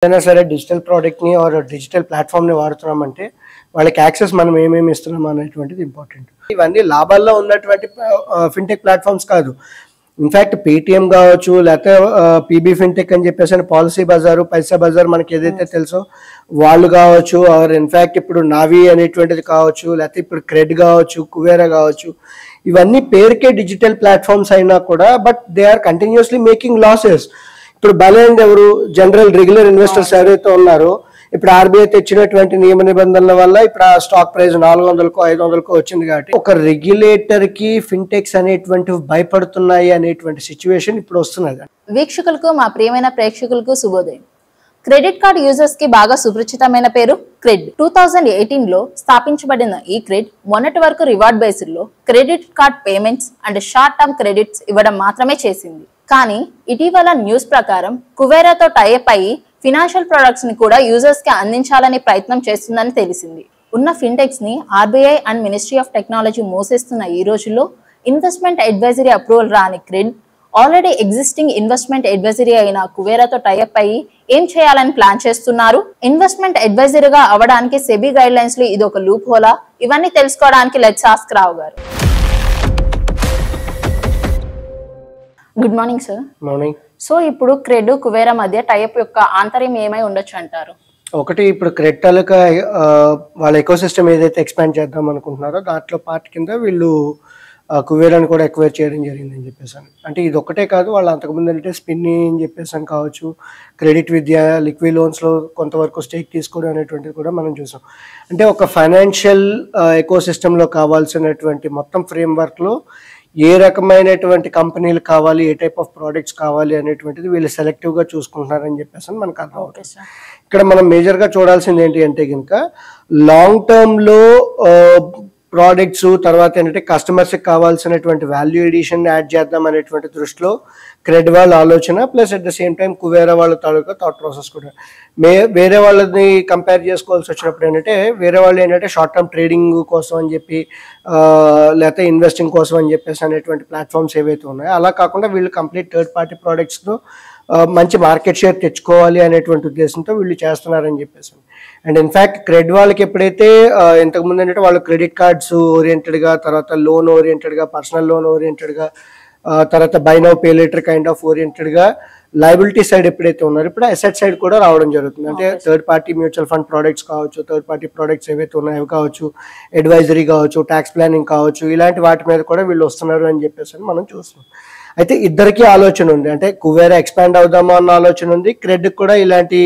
ఏదైనా సరే డిజిటల్ ప్రోడక్ట్ని ఆర్ డిజిటల్ ప్లాట్ఫామ్ని వాడుతున్నామంటే వాళ్ళకి యాక్సెస్ మనం ఏమేమి ఇస్తున్నాం అనేటువంటిది ఇంపార్టెంట్. ఇవన్నీ లాభాల్లో ఉన్నటువంటి ఫిన్టెక్ ప్లాట్ఫామ్స్ కాదు. ఇన్ఫ్యాక్ట్ పేటిఎం కావచ్చు, లేకపోతే పీబీ ఫిన్టెక్ అని చెప్పేసి పాలసీ బజారు, పైసా బజార్ మనకి ఏదైతే తెలుసో వాళ్ళు కావచ్చు, ఆర్ ఇన్ఫ్యాక్ట్ ఇప్పుడు నావీ అనేటువంటిది కావచ్చు, లేకపోతే ఇప్పుడు క్రెడ్ కావచ్చు, కువేరా కావచ్చు, ఇవన్నీ పేరుకే డిజిటల్ ప్లాట్ఫామ్స్ అయినా కూడా but they are continuously making losses. ఇప్పుడు బలైంది ఎవరు? జనరల్ రెగ్యులర్ ఇన్వెస్టర్స్ ఎవరైతే ఉన్నారో ఇప్పుడు ఆర్బీఐ తెచ్చినటువంటి నియమ నిబంధనల వల్ల ఇప్పుడు ఆ స్టాక్ ప్రైస్ 400కో 500కో వచ్చింది. కాబట్టి ఒక రెగ్యులేటర్ కి ఫిన్టెక్స్ అనేటువంటి భయపడుతున్నాయి అనేటువంటి సిచ్యువేషన్ ఇప్పుడు వస్తున్నది. వీక్షకులకు, మా ప్రియమైన ప్రేక్షకులకు శుభోదయం. క్రెడిట్ కార్డ్ యూజర్స్ కి బాగా సుపరిచితమైన పేరు క్రెడ్. 2018లో స్థాపించబడిన ఈ క్రెడ్ మొన్నటి వరకు రివార్డ్ బేస్డ్ లో credit card payments and short term credits ఇవ్వడం మాత్రమే చేసింది. కానీ ఇటీవల న్యూస్ ప్రకారం కువేరాతో టైఅప్ అయ్యి ఫినాన్షియల్ ప్రొడక్ట్స్ ని కూడా యూజర్స్ కి అందించాలనే ప్రయత్నం చేస్తుందని తెలిసింది. ఉన్న ఫిన్టెక్స్ ని RBI and ministry of technology మోసేస్తున్న ఈ రోజుల్లో ఇన్వెస్ట్మెంట్ అడ్వైజరీ అప్రూవల్ రాని CRED already existing investment advisory అయిన కువేరాతో టైఅప్ అయ్యి ఏం చేయాలని ప్లాన్ చేస్తున్నారు? ఇన్వెస్ట్మెంట్ అడ్వైజరీగా అవడానికి సెబీ గైడ్ లైన్స్ లో ఇది ఒక లూప్ హోలా? ఇవన్నీ తెలుసుకోవడానికి లెట్స్ ఆస్క్ రావు గారు. Good morning sir. Morning. So ఇప్పుడు క్రెడ్ కువేరా మధ్య టైఅప్ యొక్క ఆంతర్యం ఏమై ఉండొచ్చు అంటారు? ఒకటి, ఇప్పుడు క్రెడ్ తాలూకా వాళ్ళ ఎకోసిస్టమ్ ఏదైతే ఎక్స్పాండ్ చేద్దాం అనుకుంటున్నారో దాంట్లో పార్ట్ కింద వీళ్ళు కువేరాని కూడా ఎక్వైర్ చేయడం జరిగిందని చెప్పేసాను. అంటే ఇది ఒక్కటే కాదు, వాళ్ళు అంతకుముందు అంటే స్పిన్ని అని చెప్పేసాను కావచ్చు, క్రెడిట్ విద్య, లిక్విడ్ లోన్స్లో కొంతవరకు స్టేక్ తీసుకోవడం అనేటువంటిది కూడా మనం చూసాం. అంటే ఒక ఫైనాన్షియల్ ఎకోసిస్టంలో కావాల్సినటువంటి మొత్తం ఫ్రేమ్వర్క్లో ఏ రకమైనటువంటి కంపెనీలు కావాలి, ఏ టైప్ ఆఫ్ ప్రోడక్ట్స్ కావాలి అనేటువంటిది వీళ్ళు సెలెక్టివ్గా చూసుకుంటున్నారని చెప్పేసి మనకు అర్థం అవుతుంది. ఇక్కడ మనం మేజర్గా చూడాల్సింది ఏంటి అంటే కనుక లాంగ్ టర్మ్లో ప్రోడక్ట్స్, తర్వాత ఏంటంటే కస్టమర్స్కి కావాల్సినటువంటి వాల్యూ ఎడిషన్ యాడ్ చేద్దాం అనేటువంటి దృష్టిలో క్రెడ్ వాళ్ళ ఆలోచన, plus at the same time Kuvera వాళ్ళ తాలూకా థాట్ ప్రాసెస్ కూడా. వేరే వాళ్ళని కంపేర్ చేసుకోవాల్సి వచ్చినప్పుడు ఏంటంటే వేరే వాళ్ళు ఏంటంటే షార్ట్ టర్మ్ ట్రేడింగ్ కోసం అని చెప్పి లేకపోతే ఇన్వెస్టింగ్ కోసం అని చెప్పేసి అనేటువంటి ప్లాట్ఫామ్స్ ఏవైతే ఉన్నాయో అలా కాకుండా వీళ్ళు కంప్లీట్ థర్డ్ పార్టీ ప్రోడక్ట్స్తో మంచి మార్కెట్ షేర్ తెచ్చుకోవాలి అనేటువంటి ఉద్దేశంతో వీళ్ళు చేస్తున్నారని చెప్పేసి. అండ్ ఇన్ఫ్యాక్ట్ క్రెడ్ వాళ్ళకి ఎప్పుడైతే ఇంతకుముందు ఏంటంటే వాళ్ళు క్రెడిట్ కార్డ్స్ ఓరియంటెడ్గా, తర్వాత లోన్ ఓరియంటెడ్గా, పర్సనల్ లోన్ ఓరియంటెడ్గా, తర్వాత buy now pay later kind of ఓరియంటెడ్గా లయబిలిటీ సైడ్ ఎప్పుడైతే ఉన్నారో ఇప్పుడు అసెట్ సైడ్ కూడా రావడం జరుగుతుంది. అంటే third party mutual fund products కావచ్చు, థర్డ్ పార్టీ ప్రోడక్ట్స్ ఏవైతే ఉన్నాయో కావచ్చు, అడ్వైజరీ కావచ్చు, ట్యాక్స్ ప్లానింగ్ కావచ్చు, ఇలాంటి వాటి మీద కూడా వీళ్ళు వస్తున్నారు అని చెప్పేసి మనం చూస్తున్నాం. అయితే ఇద్దరికీ ఆలోచన ఉంది, అంటే కువేరా ఎక్స్పాండ్ అవుదామా అన్న ఆలోచన ఉంది, క్రెడ్ కూడా ఇలాంటి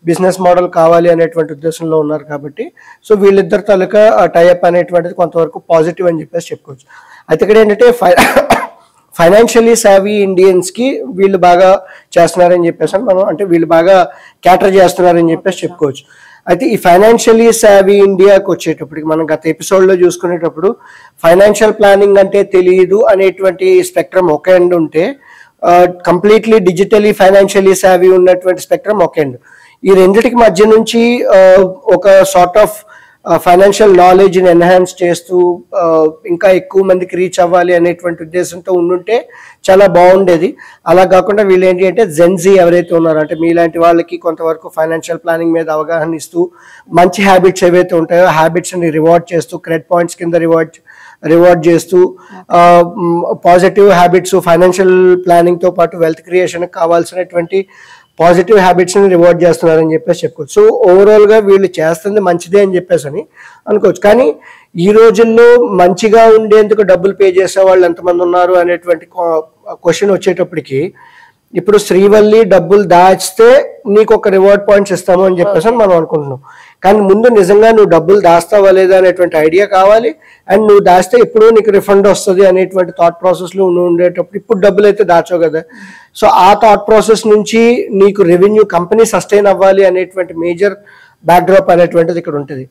బిజినెస్ మోడల్ కావాలి అనేటువంటి ఉద్దేశంలో ఉన్నారు. కాబట్టి సో వీళ్ళిద్దరి తాలూకా టైఅప్ అనేటువంటిది కొంతవరకు పాజిటివ్ అని చెప్పేసి చెప్పుకోవచ్చు. అయితే ఇక్కడ ఏంటంటే ఫైనాన్షియలీ సావీ ఇండియన్స్కి వీళ్ళు బాగా చేస్తున్నారని చెప్పేసి మనం, అంటే వీళ్ళు బాగా క్యాటర్ చేస్తున్నారని చెప్పేసి చెప్పుకోవచ్చు. అయితే ఈ ఫైనాన్షియలీ సావీ ఇండియాకి వచ్చేటప్పటికి మనం గత ఎపిసోడ్లో చూసుకునేటప్పుడు ఫైనాన్షియల్ ప్లానింగ్ అంటే తెలియదు అనేటువంటి స్పెక్ట్రమ్ ఒక ఎండ్ ఉంటే కంప్లీట్లీ డిజిటలీ ఫైనాన్షియలీ సావీ ఉన్నటువంటి స్పెక్ట్రమ్ ఒక ఎండ్. ఈ రెండిటికి మధ్య నుంచి ఒక సార్ట్ ఆఫ్ ఫైనాన్షియల్ నాలెడ్జ్ని ఎన్హాన్స్ చేస్తూ ఇంకా ఎక్కువ మందికి రీచ్ అవ్వాలి అనేటువంటి ఉద్దేశంతో ఉండుంటే చాలా బాగుండేది. అలా కాకుండా వీళ్ళు ఏంటి అంటే జెన్జీ ఎవరైతే ఉన్నారో, అంటే మీలాంటి వాళ్ళకి కొంతవరకు ఫైనాన్షియల్ ప్లానింగ్ మీద అవగాహన ఇస్తూ మంచి హ్యాబిట్స్ ఏవైతే ఉంటాయో హ్యాబిట్స్ని రివార్డ్ చేస్తూ, క్రెడ్ పాయింట్స్ కింద రివార్డ్ చేస్తూ, పాజిటివ్ హ్యాబిట్స్, ఫైనాన్షియల్ ప్లానింగ్తో పాటు వెల్త్ క్రియేషన్కి కావాల్సినటువంటి పాజిటివ్ హ్యాబిట్స్ని రివార్డ్ చేస్తున్నారని చెప్పేసి చెప్పుకోవచ్చు. సో ఓవరాల్గా వీళ్ళు చేస్తుంది మంచిదే అని చెప్పేసి అని అనుకోవచ్చు. కానీ ఈ రోజుల్లో మంచిగా ఉండేందుకు డబ్బులు పే చేసే వాళ్ళు ఎంతమంది ఉన్నారు అనేటువంటి క్వశ్చన్ వచ్చేటప్పటికి ఇప్పుడు శ్రీవల్లి డబ్బులు దాచితే నీకు ఒక రివార్డ్ పాయింట్స్ ఇస్తాము అని చెప్పేసి మనం అనుకుంటున్నాం. కానీ ముందు నిజంగా నువ్వు డబ్బులు దాస్తావా లేదా అనేటువంటి ఐడియా కావాలి. అండ్ నువ్వు దాస్తే ఎప్పుడూ నీకు రిఫండ్ వస్తుంది అనేటువంటి థాట్ ప్రాసెస్లో నువ్వు ఉండేటప్పుడు ఇప్పుడు డబ్బులు అయితే దాచావు కదా, సో ఆ థాట్ ప్రాసెస్ నుంచి నీకు రెవెన్యూ కంపెనీ సస్టైన్ అవ్వాలి అనేటువంటి మేజర్ బ్యాక్డ్రాప్ అనేటువంటిది ఇక్కడ ఉంటుంది.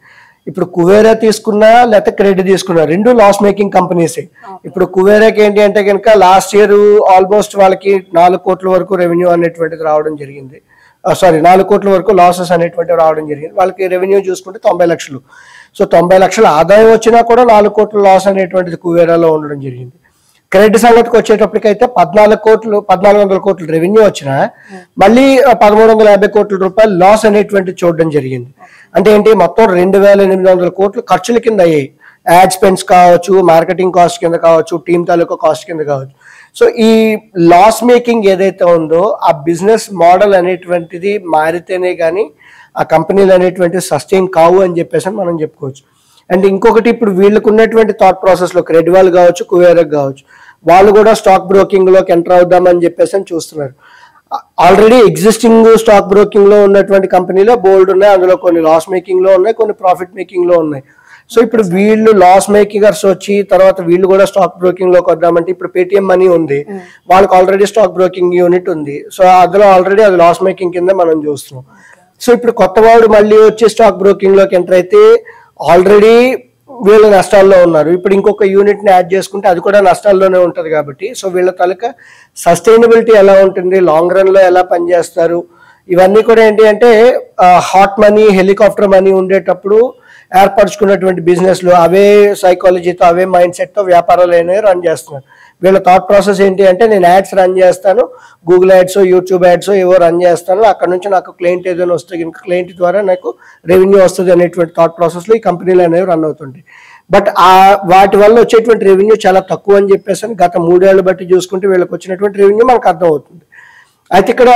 ఇప్పుడు కువేరా తీసుకున్నా లేకపోతే క్రెడ్ తీసుకున్నా రెండు లాస్ మేకింగ్ కంపెనీసే. ఇప్పుడు కువేరాకి ఏంటి అంటే కనుక లాస్ట్ ఇయర్ ఆల్మోస్ట్ వాళ్ళకి 4 కోట్ల వరకు రెవెన్యూ అనేటువంటిది రావడం జరిగింది. 4 కోట్ల వరకు లాసెస్ అనేటువంటివి రావడం జరిగింది. వాళ్ళకి రెవెన్యూ చూసుకుంటే 90 లక్షలు. సో 90 లక్షల ఆదాయం వచ్చినా కూడా 4 కోట్ల లాస్ అనేటువంటిది కువేరాలో ఉండడం జరిగింది. క్రెడిట్ సంగతికి వచ్చేటప్పటికైతే 1400 కోట్లు రెవెన్యూ వచ్చినా మళ్ళీ 1350 కోట్ల రూపాయలు లాస్ అనేటువంటి చూడడం జరిగింది. అంటే ఏంటి, మొత్తం 2800 కోట్లు ఖర్చుల కింద అయ్యాయి. యాడ్ స్పెండ్స్ కావచ్చు, మార్కెటింగ్ కాస్ట్ కింద కావచ్చు, టీమ్ తాలూకా కాస్ట్ కింద కావచ్చు. సో ఈ లాస్ మేకింగ్ ఏదైతే ఉందో ఆ బిజినెస్ మోడల్ అనేటువంటిది మారితేనే కానీ ఆ కంపెనీలు అనేటువంటివి సస్టైన్ కావు అని చెప్పేసి మనం చెప్పుకోవచ్చు. అండ్ ఇంకొకటి, ఇప్పుడు వీళ్ళకు ఉన్నటువంటి థాట్ ప్రాసెస్లో క్రెడిట్ వాళ్ళు కావచ్చు, కువేరక్ కావచ్చు, వాళ్ళు కూడా స్టాక్ బ్రోకింగ్లోకి ఎంటర్ అవుదామని చెప్పేసి చూస్తున్నారు. ఆల్రెడీ ఎగ్జిస్టింగ్ స్టాక్ బ్రోకింగ్లో ఉన్నటువంటి కంపెనీలో బోల్డ్ ఉన్నాయి. అందులో కొన్ని లాస్ మేకింగ్లో ఉన్నాయి, కొన్ని ప్రాఫిట్ మేకింగ్లో ఉన్నాయి. సో ఇప్పుడు వీళ్ళు లాస్ మేకింగర్స్ వచ్చి తర్వాత వీళ్ళు కూడా స్టాక్ బ్రోకింగ్ లోకి వద్దామంటే, ఇప్పుడు పేటిఎం మనీ ఉంది, వాళ్ళకి ఆల్రెడీ స్టాక్ బ్రోకింగ్ యూనిట్ ఉంది. సో అందులో ఆల్రెడీ అది లాస్ మేకింగ్ కింద మనం చూస్తున్నాం. సో ఇప్పుడు కొత్త వాడు మళ్ళీ వచ్చి స్టాక్ బ్రోకింగ్ లోకి ఎంటర్ అయితే ఆల్రెడీ వీళ్ళు నష్టాల్లో ఉన్నారు. ఇప్పుడు ఇంకొక యూనిట్ ని యాడ్ చేసుకుంటే అది కూడా నష్టాల్లోనే ఉంటది. కాబట్టి సో వీళ్ళ తాలూకా సస్టైనబిలిటీ ఎలా ఉంటుంది, లాంగ్ రన్ లో ఎలా పనిచేస్తారు, ఇవన్నీ కూడా ఏంటి అంటే హాట్ మనీ, హెలికాప్టర్ మనీ ఉండేటప్పుడు ఏర్పరచుకున్నటువంటి బిజినెస్లు అవే సైకాలజీతో, అవే మైండ్ సెట్తో వ్యాపారాలు అనేవి రన్ చేస్తున్నారు. వీళ్ళ థాట్ ప్రాసెస్ ఏంటి అంటే, నేను యాడ్స్ రన్ చేస్తాను, గూగుల్ యాడ్స్, యూట్యూబ్ యాడ్స్ ఏవో రన్ చేస్తాను, అక్కడ నుంచి నాకు క్లయింట్ ఏదైనా వస్తే ఇంకా క్లయింట్ ద్వారా నాకు రెవెన్యూ వస్తుంది అనేటువంటి థాట్ ప్రాసెస్లో ఈ కంపెనీలు అనేవి రన్ అవుతుంటాయి. బట్ వాటి వల్ల వచ్చేటువంటి రెవెన్యూ చాలా తక్కువ అని చెప్పేసి గత 3 ఏళ్ళు బట్టి చూసుకుంటే వీళ్ళకి వచ్చినటువంటి రెవెన్యూ మనకు అర్థమవుతుంది. అయితే ఇక్కడ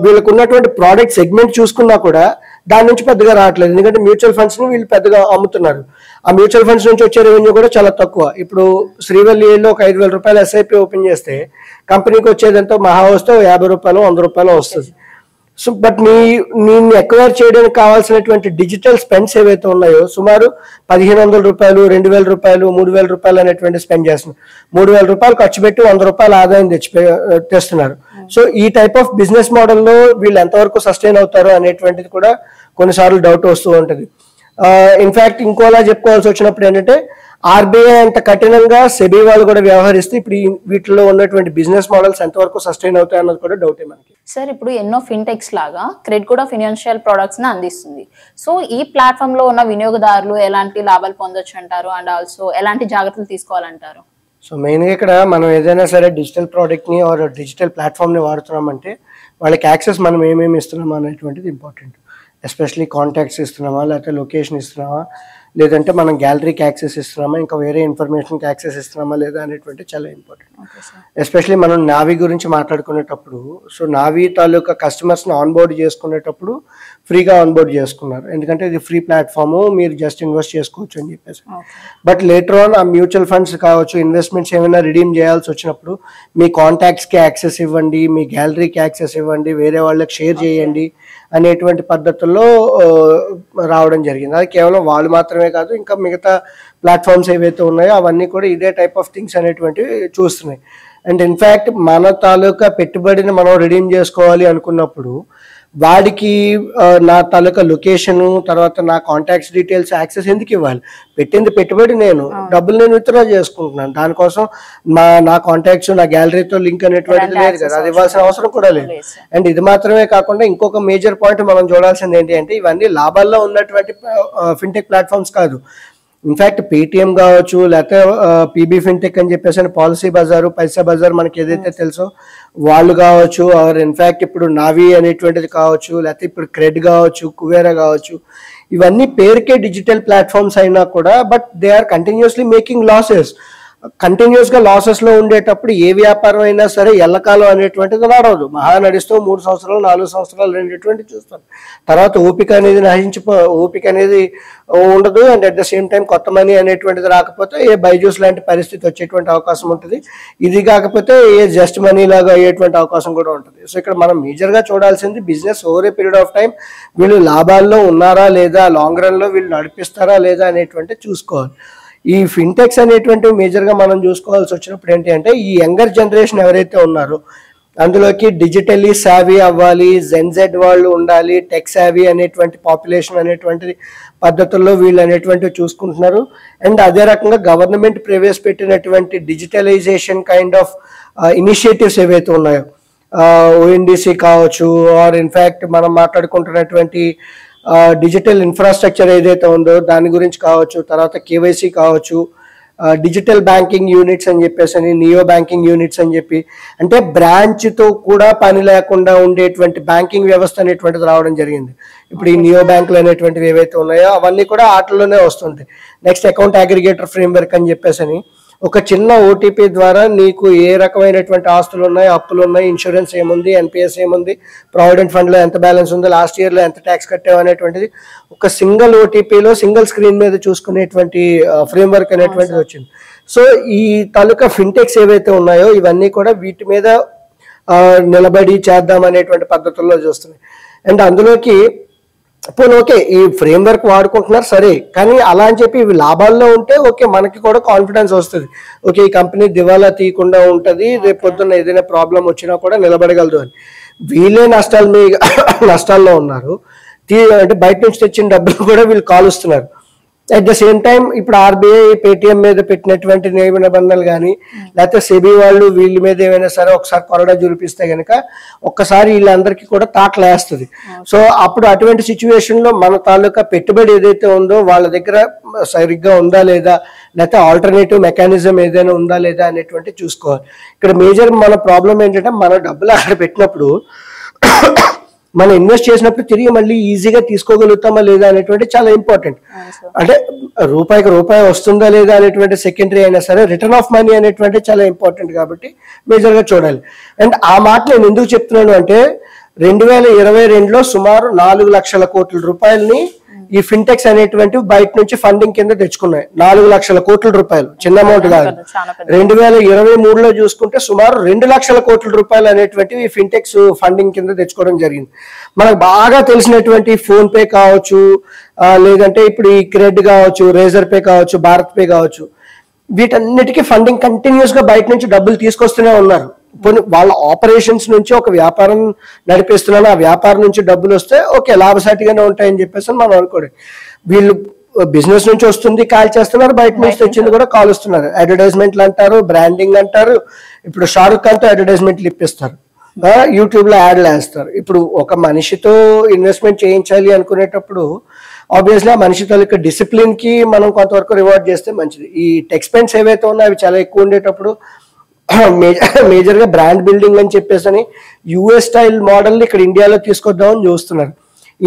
వీళ్ళకు ఉన్నటువంటి ప్రోడక్ట్ సెగ్మెంట్ చూసుకున్నా కూడా దాని నుంచి పెద్దగా రావట్లేదు. ఎందుకంటే మ్యూచువల్ ఫండ్స్ ని వీళ్ళు పెద్దగా అమ్ముతున్నారు. ఆ మ్యూచువల్ ఫండ్స్ నుంచి వచ్చే రెవెన్యూ కూడా చాలా తక్కువ. ఇప్పుడు శ్రీవల్లిలో ఒక 5,000 రూపాయలు ఎస్ఐపి ఓపెన్ చేస్తే కంపెనీకి వచ్చేదంతా మహా వస్తే 50 రూపాయలు 100 రూపాయలు వస్తుంది. సో బట్ నేను ఎక్వైర్ చేయడానికి కావాల్సినటువంటి డిజిటల్ స్పెండ్స్ ఏవైతే ఉన్నాయో సుమారు 1,500 రూపాయలు, 2,000 రూపాయలు, 3,000 రూపాయలు అనేటువంటి స్పెండ్ చేస్తున్నారు. 3,000 రూపాయలు ఖర్చు పెట్టి 100 రూపాయలు ఆదాయం తెస్తున్నారు. సో ఈ టైప్ ఆఫ్ బిజినెస్ మోడల్లో వీళ్ళు ఎంతవరకు సస్టైన్ అవుతారో అనేటువంటిది కూడా కొన్నిసార్లు డౌట్ వస్తూ ఉంటుంది. ఇన్ఫాక్ట్ ఇంకోలా చెప్పుకోవాల్సి వచ్చినప్పుడు ఏంటంటే, ఆర్బీఐ అంత కఠినంగా సెబీ వాళ్ళు కూడా వ్యవహరిస్తే ఇప్పుడు వీటిలో ఉన్నటువంటి బిజినెస్ మోడల్స్ ఎంతవరకు సస్టైన్ అవుతాయి అన్నది కూడా డౌటే మనకి. సార్, ఇప్పుడు ఎన్నో ఫిన్టెక్స్ లాగా క్రెడిట్ కూడా ఫైనాన్షియల్ ప్రొడక్ట్స్ ని అందిస్తుంది. సో ఈ ప్లాట్ఫామ్ లో ఉన్న వినియోగదారులు ఎలాంటి లాభాలు పొందొచ్చు అంటారు, అండ్ ఆల్సో ఎలాంటి జాగ్రత్తలు తీసుకోవాలంటారు? సో మెయిన్గా ఇక్కడ మనం ఏదైనా సరే డిజిటల్ ప్రోడక్ట్ని ఆర్ డిజిటల్ ప్లాట్ఫామ్ని వాడుతున్నామంటే వాళ్ళకి యాక్సెస్ మనం ఏమేమి ఇస్తున్నామా అనేటువంటిది ఇంపార్టెంట్. ఎస్పెషలీ కాంటాక్ట్స్ ఇస్తున్నామా, లేకపోతే లొకేషన్ ఇస్తున్నామా, లేదంటే మనం గ్యాలరీకి యాక్సెస్ ఇస్తున్నామా, ఇంకా వేరే ఇన్ఫర్మేషన్కి యాక్సెస్ ఇస్తున్నామా లేదా అనేటువంటి చాలా ఇంపార్టెంట్. ఎస్పెషలీ మనం నావీ గురించి మాట్లాడుకునేటప్పుడు, సో నావీ తాలూకా కస్టమర్స్ని ఆన్బోర్డ్ చేసుకునేటప్పుడు ఫ్రీగా ఆన్బోర్డ్ చేసుకున్నారు. ఎందుకంటే ఇది ఫ్రీ ప్లాట్ఫాము, మీరు జస్ట్ ఇన్వెస్ట్ చేసుకోవచ్చు అని చెప్పేసి. బట్ లేటర్ ఆన్ ఆ మ్యూచువల్ ఫండ్స్ కావచ్చు, ఇన్వెస్ట్మెంట్స్ ఏమైనా రిడీమ్ చేయాల్సి వచ్చినప్పుడు మీ కాంటాక్ట్స్కి యాక్సెస్ ఇవ్వండి, మీ గ్యాలరీకి యాక్సెస్ ఇవ్వండి, వేరే వాళ్ళకి షేర్ చేయండి అనేటువంటి పద్ధతుల్లో రావడం జరిగింది. అది కేవలం వాళ్ళు మాత్రమే కాదు, ఇంకా మిగతా ప్లాట్ఫామ్స్ ఏవైతే ఉన్నాయో అవన్నీ కూడా ఇదే టైప్ ఆఫ్ థింగ్స్ అనేటువంటివి చూస్తున్నాయి. అండ్ ఇన్ఫ్యాక్ట్ మన తాలూకా పెట్టుబడిని మనం రిడీమ్ చేసుకోవాలి అనుకున్నప్పుడు వాడికి నా తాలూకా లొకేషను, తర్వాత నా కాంటాక్ట్స్ డీటెయిల్స్ యాక్సెస్ ఎందుకు ఇవ్వాలి? పెట్టింది పెట్టుబడి, నేను డబ్బులు నేను విత్డ్రా చేసుకుంటున్నాను. దానికోసం నా కాంటాక్ట్స్, నా గ్యాలరీతో లింక్ అనేటువంటిది లేదు కదా, అది ఇవ్వాల్సిన అవసరం కూడా లేదు. అండ్ ఇది మాత్రమే కాకుండా ఇంకొక మేజర్ పాయింట్ మనం చూడాల్సింది ఏంటి అంటే, ఇవన్నీ లాభాల్లో ఉన్నటువంటి ఫిన్టెక్ ప్లాట్ఫామ్స్ కాదు. ఇన్ఫ్యాక్ట్ పేటిఎం కావచ్చు, లేకపోతే పీబీ ఫిన్టెక్ అని చెప్పేసి పాలసీ బజారు, పైసా బజార్ మనకి ఏదైతే తెలుసో వాళ్ళు కావచ్చు, ఆర్ ఇన్ఫ్యాక్ట్ ఇప్పుడు నావీ అనేటువంటిది కావచ్చు, లేకపోతే ఇప్పుడు క్రెడ్ కావచ్చు, కువేరా కావచ్చు, ఇవన్నీ పేరుకే డిజిటల్ ప్లాట్ఫామ్స్ అయినా కూడా but they are continuously making losses. కంటిన్యూస్గా లాసెస్లో ఉండేటప్పుడు ఏ వ్యాపారం అయినా సరే ఎల్లకాలం అనేటువంటిది నడవదు. మహా నడిస్తూ 3 సంవత్సరాలు 4 సంవత్సరాలు అనేటువంటి చూస్తాం. తర్వాత ఓపిక అనేది ఉండదు. And at the same time కొత్త మనీ అనేటువంటిది రాకపోతే ఏ బైజూస్ లాంటి పరిస్థితి వచ్చేటువంటి అవకాశం ఉంటుంది. ఇది కాకపోతే ఏ జస్ట్ మనీ లాగా అయ్యేటువంటి అవకాశం కూడా ఉంటుంది. సో ఇక్కడ మనం మేజర్గా చూడాల్సింది business over a period of time వీళ్ళు లాభాల్లో ఉన్నారా లేదా, లాంగ్ రన్లో వీళ్ళు నడిపిస్తారా లేదా అనేటువంటి చూసుకోవాలి. ఈ ఫిన్టెక్స్ అనేటువంటివి మేజర్గా మనం చూసుకోవాల్సి వచ్చినప్పుడు ఏంటి అంటే, ఈ యంగర్ జనరేషన్ ఎవరైతే ఉన్నారో అందులోకి డిజిటల్లీ సావీ అవ్వాలి, జెన్జెడ్ వాళ్ళు ఉండాలి, టెక్ సావీ అనేటువంటి పాపులేషన్ అనేటువంటి పద్ధతుల్లో వీళ్ళు అనేటువంటివి చూసుకుంటున్నారు. అండ్ అదే రకంగా గవర్నమెంట్ ప్రవేశపెట్టినటువంటి డిజిటలైజేషన్ కైండ్ ఆఫ్ ఇనిషియేటివ్స్ ఏవైతే ఉన్నాయో, ఓఎన్డీసీ కావచ్చు, ఆర్ ఇన్ఫ్యాక్ట్ మనం మాట్లాడుకుంటున్నటువంటి డిజిటల్ ఇన్ఫ్రాస్ట్రక్చర్ ఏదైతే ఉందో దాని గురించి కావచ్చు, తర్వాత కేవైసీ కావచ్చు, డిజిటల్ బ్యాంకింగ్ యూనిట్స్ అని చెప్పేసి అని, నియో బ్యాంకింగ్ యూనిట్స్ అని చెప్పి, అంటే బ్రాంచ్తో కూడా పని లేకుండా ఉండేటువంటి బ్యాంకింగ్ వ్యవస్థ అనేటువంటిది రావడం జరిగింది. ఇప్పుడు ఈ నియో బ్యాంకులు అనేటువంటివి ఏవైతే ఉన్నాయో అవన్నీ కూడా వాటిలోనే వస్తుంటాయి. నెక్స్ట్ అకౌంట్ అగ్రిగేటర్ ఫ్రేమ్వర్క్ అని చెప్పేసి అని, ఒక చిన్న ఓటీపీ ద్వారా నీకు ఏ రకమైనటువంటి ఆస్తులు ఉన్నాయి, అప్పులు ఉన్నాయి, ఇన్సూరెన్స్ ఏముంది, ఎన్పిఎస్ ఏముంది, ప్రావిడెంట్ ఫండ్లో ఎంత బ్యాలెన్స్ ఉంది, లాస్ట్ ఇయర్లో ఎంత ట్యాక్స్ కట్టావు అనేటువంటిది ఒక సింగిల్ ఓటీపీలో సింగిల్ స్క్రీన్ మీద చూసుకునేటువంటి ఫ్రేమ్వర్క్ అనేటువంటిది వచ్చింది. సో ఈ తాలూకా ఫిన్టెక్స్ ఏవైతే ఉన్నాయో ఇవన్నీ కూడా వీటి మీద నిలబడి చేద్దాం అనేటువంటి పద్ధతుల్లో చూస్తున్నాయి. అండ్ అందులోకి పోనీ ఓకే ఈ ఫ్రేమ్వర్క్ వాడుకుంటున్నారు సరే, కానీ అలా అని చెప్పి ఇవి లాభాల్లో ఉంటే ఓకే మనకి కూడా కాన్ఫిడెన్స్ వస్తుంది, ఓకే ఈ కంపెనీ దివాలా తీయకుండా ఉంటుంది, రేపు పొద్దున్న ఏదైనా ప్రాబ్లం వచ్చినా కూడా నిలబడగలదు అని. వీళ్ళే నష్టాల్లో ఉన్నారు, అంటే బయట నుంచి తెచ్చిన డబ్బులు కూడా వీళ్ళు కాలుస్తున్నారు. అట్ ద సేమ్ టైం ఇప్పుడు ఆర్బీఐ పేటిఎం మీద పెట్టినటువంటి నియమ నిబంధనలు కానీ లేకపోతే సెబీ వాళ్ళు వీళ్ళ మీద ఏమైనా సరే ఒకసారి కొరడా చూపిస్తే కనుక ఒక్కసారి వీళ్ళందరికీ కూడా తాకలేస్తుంది. సో అప్పుడు అటువంటి సిచ్యువేషన్ లో మన తాలూకా పెట్టుబడి ఏదైతే ఉందో వాళ్ళ దగ్గర సరిగ్గా ఉందా లేదా, లేకపోతే ఆల్టర్నేటివ్ మెకానిజం ఏదైనా ఉందా లేదా అనేటువంటి చూసుకోవాలి. ఇక్కడ మేజర్ మన ప్రాబ్లం ఏంటంటే మన డబ్బులు అక్కడ పెట్టినప్పుడు మనం ఇన్వెస్ట్ చేసినప్పుడు తిరిగి మళ్ళీ ఈజీగా తీసుకోగలుగుతామా లేదా అనేటువంటి చాలా ఇంపార్టెంట్. అంటే రూపాయికి రూపాయి వస్తుందా లేదా అనేటువంటి సెకండరీ అయినా సరే రిటర్న్ ఆఫ్ మనీ అనేటువంటి చాలా ఇంపార్టెంట్ కాబట్టి మేజర్గా చూడాలి. అండ్ ఆ మాట నేను ఎందుకు చెప్తున్నాను అంటే 2022లో సుమారు 4 లక్షల కోట్ల రూపాయలని ఈ ఫిన్టెక్స్ అనేటువంటి బయట నుంచి ఫండింగ్ కింద తెచ్చుకున్నాయి. 4 లక్షల కోట్ల రూపాయలు చిన్న అమౌంట్ కాదు. 2023లో చూసుకుంటే సుమారు 2 లక్షల కోట్ల రూపాయలు అనేటువంటివి ఈ ఫిన్టెక్స్ ఫండింగ్ కింద తెచ్చుకోవడం జరిగింది. మనకు బాగా తెలిసినటువంటి ఫోన్ పే కావచ్చు, లేదంటే ఇప్పుడు ఈ క్రెడ్ కావచ్చు, రేజర్ పే కావచ్చు, భారత్ పే కావచ్చు, వీటన్నిటికీ ఫండింగ్ కంటిన్యూస్ గా బయట నుంచి డబ్బులు తీసుకొస్తూనే ఉన్నారు. వాళ్ళ ఆపరేషన్స్ నుంచి ఒక వ్యాపారం నడిపిస్తున్నాను, ఆ వ్యాపారం నుంచి డబ్బులు వస్తే ఓకే లాభసాటిగానే ఉంటాయని చెప్పేసి మనం అనుకోండి. వీళ్ళు బిజినెస్ నుంచి వస్తుంది కాల్ చేస్తున్నారు, బయట నుంచి తెచ్చింది కూడా కాలుస్తున్నారు. అడ్వర్టైజ్మెంట్లు అంటారు, బ్రాండింగ్ అంటారు. ఇప్పుడు షారుఖ్ ఖాన్తో అడ్వర్టైజ్మెంట్లు ఇప్పిస్తారు, యూట్యూబ్ లో యాడ్లు వేస్తారు. ఇప్పుడు ఒక మనిషితో ఇన్వెస్ట్మెంట్ చేయించాలి అనుకునేటప్పుడు ఆబ్వియస్లీ ఆ మనిషి తాలూకా డిసిప్లిన్ కి మనం కొంతవరకు రివార్డ్ చేస్తే మంచిది. ఈ ఎక్స్పెన్స్ ఏవైతే ఉన్నాయో అవి చాలా ఎక్కువ ఉండేటప్పుడు మేజర్గా బ్రాండ్ బిల్డింగ్ అని చెప్పేసి అని యుఎస్ స్టైల్ మోడల్ ఇక్కడ ఇండియాలో తీసుకొద్దామని చూస్తున్నారు.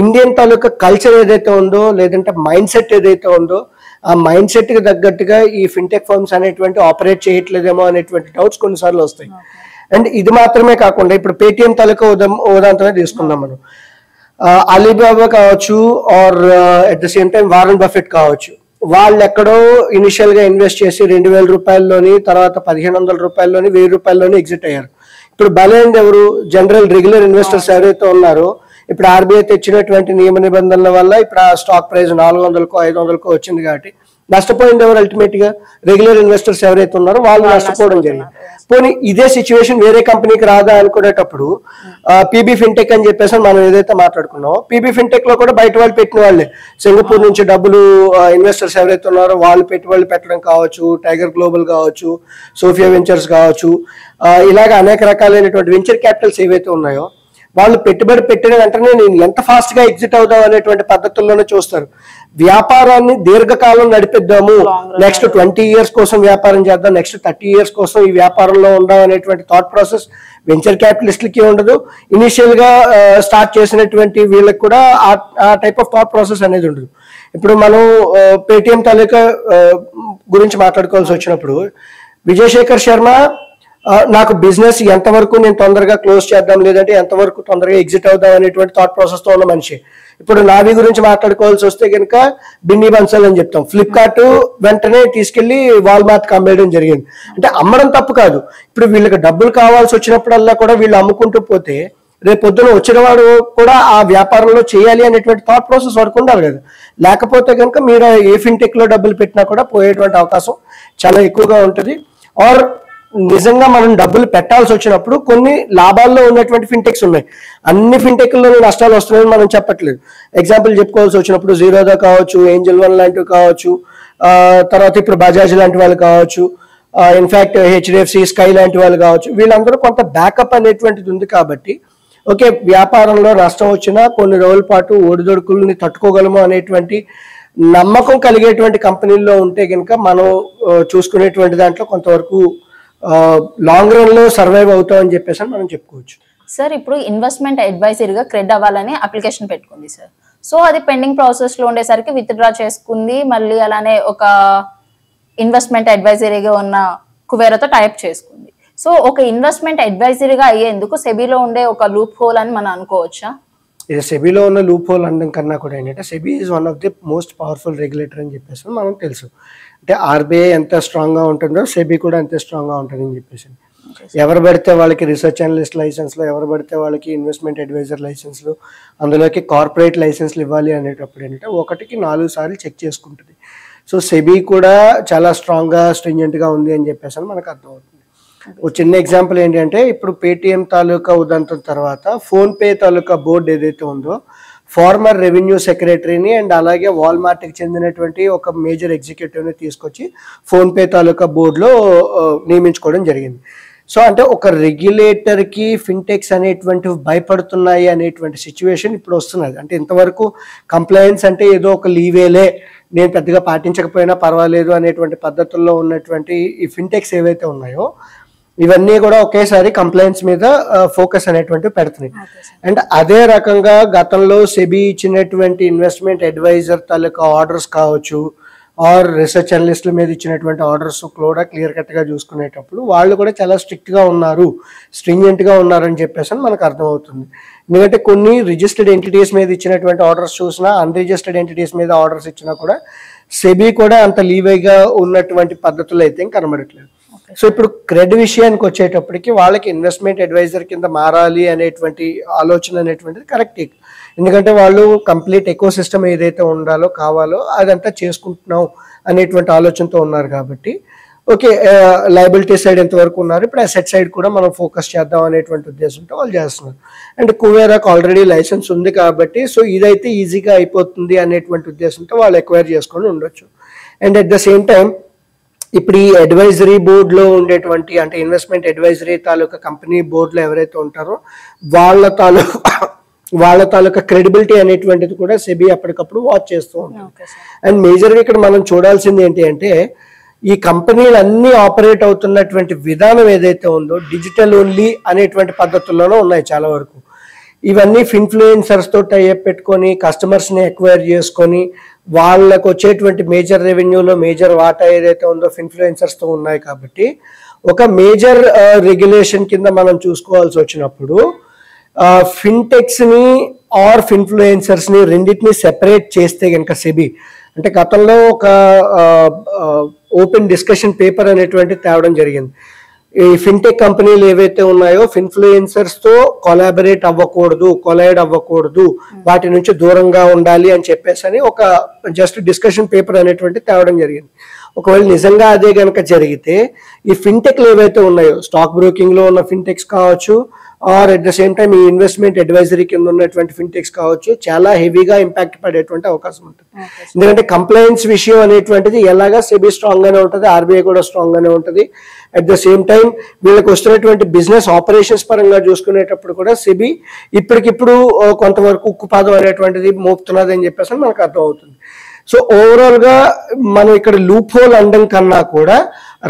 ఇండియన్ తాలూకా కల్చర్ ఏదైతే ఉందో లేదంటే మైండ్ సెట్ ఏదైతే ఉందో ఆ మైండ్ సెట్ కి తగ్గట్టుగా ఈ ఫిన్టెక్ ఫర్మ్స్ అనేటువంటి ఆపరేట్ చేయట్లేదేమో అనేటువంటి డౌట్స్ కొన్నిసార్లు వస్తాయి. అండ్ ఇది మాత్రమే కాకుండా ఇప్పుడు పేటిఎం తాలూకా ఉదాహరణమే తీసుకుందాం మనం. అలీబాబా కావచ్చు or at the same time Warren Buffett కావచ్చు, వాళ్ళు ఎక్కడో ఇనిషియల్ గా ఇన్వెస్ట్ చేసి 2000 రూపాయల్లోని తర్వాత 1500 రూపాయల్లోని 1000 రూపాయల్లోని ఎగ్జిట్ అయ్యారు. ఇప్పుడు బలైంది ఎవరు? జనరల్ రెగ్యులర్ ఇన్వెస్టర్స్ ఎవరైతే ఉన్నారో ఇప్పుడు ఆర్బీఐ తెచ్చినటువంటి నియమ నిబంధనల వల్ల ఇప్పుడు ఆ స్టాక్ ప్రైస్ 400కో 500కో వచ్చింది కాబట్టి నష్టపోయింది ఎవరు? అల్టిమేట్ గా రెగ్యులర్ ఇన్వెస్టర్స్ ఎవరైతే ఉన్నారో వాళ్ళు నష్టపోవడం జరిగింది. పోనీ ఇదే సిచ్యువేషన్ వేరే కంపెనీకి రాదా అనుకునేటప్పుడు పీబీ ఫిన్టెక్ అని చెప్పేసి మనం ఏదైతే మాట్లాడుకున్నామో పీబీ ఫిన్టెక్ లో కూడా బయట వాళ్ళు పెట్టిన వాళ్ళే, సింగపూర్ నుంచి డబ్బులు ఇన్వెస్టర్స్ ఎవరైతే ఉన్నారో వాళ్ళు పెట్టుబడులు పెట్టడం కావచ్చు, టైగర్ గ్లోబల్ కావచ్చు, సోఫియా వెంచర్స్ కావచ్చు, ఇలాగ అనేక రకాలైనటువంటి వెంచర్ క్యాపిటల్స్ ఏవైతే ఉన్నాయో వాళ్ళు పెట్టుబడి పెట్టిన వెంటనే నేను ఎంత ఫాస్ట్ గా ఎగ్జిట్ అవుదాం అనేటువంటి పద్ధతుల్లోనే చూస్తారు. వ్యాపారాన్ని దీర్ఘకాలం నడిపిద్దాము, నెక్స్ట్ 20 years కోసం వ్యాపారం చేద్దాం, నెక్స్ట్ 30 years కోసం ఈ వ్యాపారంలో ఉందాం అనేటువంటి థాట్ ప్రాసెస్ వెంచర్ క్యాపిటలిస్ట్లకి ఉండదు. ఇనిషియల్ గా స్టార్ట్ చేసినటువంటి వీళ్ళకి కూడా ఆ టైప్ ఆఫ్ థాట్ ప్రాసెస్ అనేది ఉండదు. ఇప్పుడు మనం పేటిఎం తాలూకా గురించి మాట్లాడుకోవాల్సి వచ్చినప్పుడు విజయశేఖర్ శర్మ నాకు బిజినెస్ ఎంతవరకు నేను తొందరగా క్లోజ్ చేద్దాం లేదంటే ఎంతవరకు తొందరగా ఎగ్జిట్ అవుదాం అనేటువంటి థాట్ ప్రాసెస్ తో ఉన్న మనిషి. ఇప్పుడు నావి గురించి మాట్లాడుకోవాల్సి వస్తే కనుక బిన్నీ బన్సల్ అని చెప్తాం. ఫ్లిప్కార్ట్ వెంటనే తీసుకెళ్లి వాల్మార్ట్ కి అమ్మేయడం జరిగింది. అంటే అమ్మడం తప్పు కాదు, ఇప్పుడు వీళ్ళకి డబ్బులు కావాల్సి వచ్చినప్పుడల్లా కూడా వీళ్ళు అమ్ముకుంటూ పోతే రేపు పొద్దున వచ్చిన వాడు కూడా ఆ వ్యాపారంలో చేయాలి అనేటువంటి థాట్ ప్రాసెస్ వరకు ఉండాలి కదా. లేకపోతే కనుక మీరు ఏ ఫిన్టెక్ లో డబ్బులు పెట్టినా కూడా పోయేటువంటి అవకాశం చాలా ఎక్కువగా ఉంటుంది. ఆర్ నిజంగా మనం డబ్బులు పెట్టాల్సి వచ్చినప్పుడు కొన్ని లాభాల్లో ఉన్నటువంటి ఫిన్టెక్స్ ఉన్నాయి. అన్ని ఫిన్టెక్ల్లో నష్టాలు వస్తున్నాయని మనం చెప్పట్లేదు. ఎగ్జాంపుల్ చెప్పుకోవాల్సి వచ్చినప్పుడు జీరోదా కావచ్చు, ఏంజల్ వన్ లాంటివి కావచ్చు, తర్వాత ఇప్పుడు బజాజ్ లాంటి వాళ్ళు కావచ్చు, ఇన్ఫాక్ట్ హెచ్డిఎఫ్సి, స్కై లాంటి వాళ్ళు కావచ్చు, వీళ్ళందరూ కొంత బ్యాకప్ అనేటువంటిది ఉంది కాబట్టి ఓకే వ్యాపారంలో నష్టం వచ్చినా కొన్ని రోజుల పాటు ఒడిదొడుకుల్ని తట్టుకోగలము అనేటువంటి నమ్మకం కలిగేటువంటి కంపెనీల్లో ఉంటే కనుక మనం చూసుకునేటువంటి దాంట్లో కొంతవరకు లాంగ్ రన్ లో సర్వైవ్ అవుతాం అని చెప్పేసి మనం చెప్పుకోవచ్చు. సార్ ఇప్పుడు ఇన్వెస్ట్మెంట్ అడ్వైజర్గా క్రెడ్ అవ్వాలని అప్లికేషన్ పెట్టుకుంది సార్. సో అది పెండింగ్ ప్రాసెస్ లో ఉండేసరికి విత్డ్రా చేసుకుంది. మళ్ళీ అలానే ఒక ఇన్వెస్ట్మెంట్ అడ్వైజరీగా ఉన్న కువేరాతో టైప్ చేసుకుంది. సో ఒక ఇన్వెస్ట్మెంట్ అడ్వైజరీగా అయ్యేందుకు సెబీలో ఉండే ఒక లూప్ హోల్ అని మనం అనుకోవచ్చా? ఇది సెబీలో ఉన్న లూప్ హోల్ అనడం కన్నా కూడా ఏంటంటే SEBI is one of the most powerful regulator అని చెప్పేసి మనకు తెలుసు. అంటే ఆర్బీఐ ఎంత స్ట్రాంగ్గా ఉంటుందో సెబీ కూడా అంతే స్ట్రాంగ్గా ఉంటుందని చెప్పేసి ఎవరు పడితే వాళ్ళకి రీసెర్చ్ అనలిస్ట్ లైసెన్స్లు, ఎవరు పడితే వాళ్ళకి ఇన్వెస్ట్మెంట్ అడ్వైజర్ లైసెన్స్లు, అందులోకి కార్పొరేట్ లైసెన్స్లు ఇవ్వాలి అనేటప్పుడు ఏంటంటే 1కి 4 సార్లు చెక్ చేసుకుంటుంది. సో సెబీ కూడా చాలా స్ట్రాంగ్గా స్ట్రింజెంట్గా ఉంది అని చెప్పేసి మనకు అర్థమవుతుంది. ఒక చిన్న ఎగ్జాంపుల్ ఏంటంటే ఇప్పుడు పేటిఎం తాలూకా ఉదంతం తర్వాత ఫోన్పే తాలూకా బోర్డు ఏదైతే ఉందో ఫార్మర్ రెవెన్యూ సెక్రటరీని అండ్ అలాగే వాల్మార్ట్కి చెందినటువంటి ఒక మేజర్ ఎగ్జిక్యూటివ్ని తీసుకొచ్చి ఫోన్పే తాలూకా బోర్డులో నియమించుకోవడం జరిగింది. సో అంటే ఒక రెగ్యులేటర్కి ఫిన్టెక్స్ అనేటువంటివి భయపడుతున్నాయి అనేటువంటి సిచ్యువేషన్ ఇప్పుడు వస్తున్నది. అంటే ఇంతవరకు కంప్లైన్స్ అంటే ఏదో ఒక లీవేలే, నేను పెద్దగా పాటించకపోయినా పర్వాలేదు అనేటువంటి పద్ధతుల్లో ఉన్నటువంటి ఈ ఫిన్టెక్స్ ఏవైతే ఉన్నాయో ఇవన్నీ కూడా ఒకేసారి కంప్లైంట్స్ మీద ఫోకస్ అనేటువంటివి పెడుతున్నాయి. అండ్ అదే రకంగా గతంలో సెబీ ఇచ్చినటువంటి ఇన్వెస్ట్మెంట్ అడ్వైజర్ తాలూకా ఆర్డర్స్ కావచ్చు ఆర్ రీసెర్చ్ అనలిస్టుల మీద ఇచ్చినటువంటి ఆర్డర్స్ కూడా క్లియర్ కట్గా చూసుకునేటప్పుడు వాళ్ళు కూడా చాలా స్ట్రిక్ట్గా ఉన్నారు, స్ట్రింజెంట్గా ఉన్నారని చెప్పేసి మనకు అర్థమవుతుంది. ఎందుకంటే కొన్ని రిజిస్టర్డ్ ఎంటిటీస్ మీద ఇచ్చినటువంటి ఆర్డర్స్ చూసినా అన్రిజిస్టర్డ్ ఎంటిటీస్ మీద ఆర్డర్స్ ఇచ్చినా కూడా సెబీ కూడా అంత లీవేగా ఉన్నటువంటి పద్ధతులు అయితే కనబడట్లేదు. సో ఇప్పుడు క్రెడ్ విషయానికి వచ్చేటప్పటికి వాళ్ళకి ఇన్వెస్ట్మెంట్ అడ్వైజర్ కింద మారాలి అనేటువంటి ఆలోచన అనేటువంటిది కరెక్ట్. ఎందుకంటే వాళ్ళు కంప్లీట్ ఎకో సిస్టమ్ ఏదైతే ఉండాలో కావాలో అదంతా చేసుకుంటున్నాం అనేటువంటి ఆలోచనతో ఉన్నారు కాబట్టి ఓకే, లయబిలిటీ సైడ్ ఎంతవరకు ఉన్నారు, ఇప్పుడు అసెట్ సైడ్ కూడా మనం ఫోకస్ చేద్దాం అనేటువంటి ఉద్దేశంతో వాళ్ళు చేస్తున్నారు. అండ్ కువేరాకు ఆల్రెడీ లైసెన్స్ ఉంది కాబట్టి సో ఇదైతే ఈజీగా అయిపోతుంది అనేటువంటి ఉద్దేశంతో వాళ్ళు ఎక్వైర్ చేసుకొని ఉండొచ్చు. And at the same time ఇప్పుడు ఈ అడ్వైజరీ బోర్డులో ఉండేటువంటి అంటే ఇన్వెస్ట్మెంట్ అడ్వైజరీ తాలూకా కంపెనీ బోర్డులో ఎవరైతే ఉంటారో వాళ్ళ తాలూకా క్రెడిబిలిటీ అనేటువంటిది కూడా సెబీ అప్పటికప్పుడు వాచ్ చేస్తూ ఉంటుంది. అండ్ మేజర్గా ఇక్కడ మనం చూడాల్సింది ఏంటి అంటే ఈ కంపెనీలు అన్నీ ఆపరేట్ అవుతున్నటువంటి విధానం ఏదైతే ఉందో డిజిటల్ ఓన్లీ అనేటువంటి పద్ధతుల్లోనే ఉన్నాయి చాలా వరకు. ఇవన్నీ ఇన్ఫ్లుయెన్సర్స్తో టైఅప్ పెట్టుకొని కస్టమర్స్ని ఎక్వైర్ చేసుకొని వాళ్ళకు వచ్చేటువంటి మేజర్ రెవెన్యూలో మేజర్ వాటా ఏదైతే ఉందో ఇన్ఫ్లుయెన్సర్స్తో ఉన్నాయి కాబట్టి ఒక మేజర్ రెగ్యులేషన్ కింద మనం చూసుకోవాల్సి వచ్చినప్పుడు ఫిన్టెక్స్ని ఆర్ ఇన్ఫ్లుయెన్సర్స్ని రెండింటిని సెపరేట్ చేస్తే కనుక సెబీ అంటే గతంలో ఒక ఓపెన్ డిస్కషన్ పేపర్ అనేటువంటి తేవడం జరిగింది. ఈ ఫిన్టెక్ కంపెనీలు ఏవైతే ఉన్నాయో ఇన్ఫ్లుయెన్సర్స్తో కొలాబరేట్ అవ్వకూడదు, కొలైడ్ అవ్వకూడదు, వాటి నుంచి దూరంగా ఉండాలి అని చెప్పేసి ఒక జస్ట్ డిస్కషన్ పేపర్ అనేటువంటి తేవడం జరిగింది. ఒకవేళ నిజంగా అదే కనుక జరిగితే ఈ ఫిన్టెక్లు ఏవైతే ఉన్నాయో స్టాక్ బ్రోకింగ్లో ఉన్న ఫిన్టెక్స్ కావచ్చు or at the same time ఈ ఇన్వెస్ట్మెంట్ అడ్వైజరీ కింద ఉన్నటువంటి ఫిన్టెక్స్ కావచ్చు చాలా హెవీగా ఇంపాక్ట్ పడేటువంటి అవకాశం ఉంటుంది. ఎందుకంటే కంప్లైన్స్ విషయం అనేటువంటిది ఎలాగా సెబీ స్ట్రాంగ్ గానే ఉంటుంది, ఆర్బీఐ కూడా స్ట్రాంగ్ గానే ఉంటుంది. అట్ ద సేమ్ టైం వీళ్ళకి వస్తున్నటువంటి బిజినెస్ ఆపరేషన్స్ పరంగా చూసుకునేటప్పుడు కూడా సెబీ ఇప్పటికిప్పుడు కొంతవరకు ఉక్కుపాదం అనేటువంటిది మోపుతున్నది అని చెప్పేసి మనకు అర్థం అవుతుంది. సో ఓవరాల్ గా మనం ఇక్కడ లూప్ హోల్ అనడం కన్నా కూడా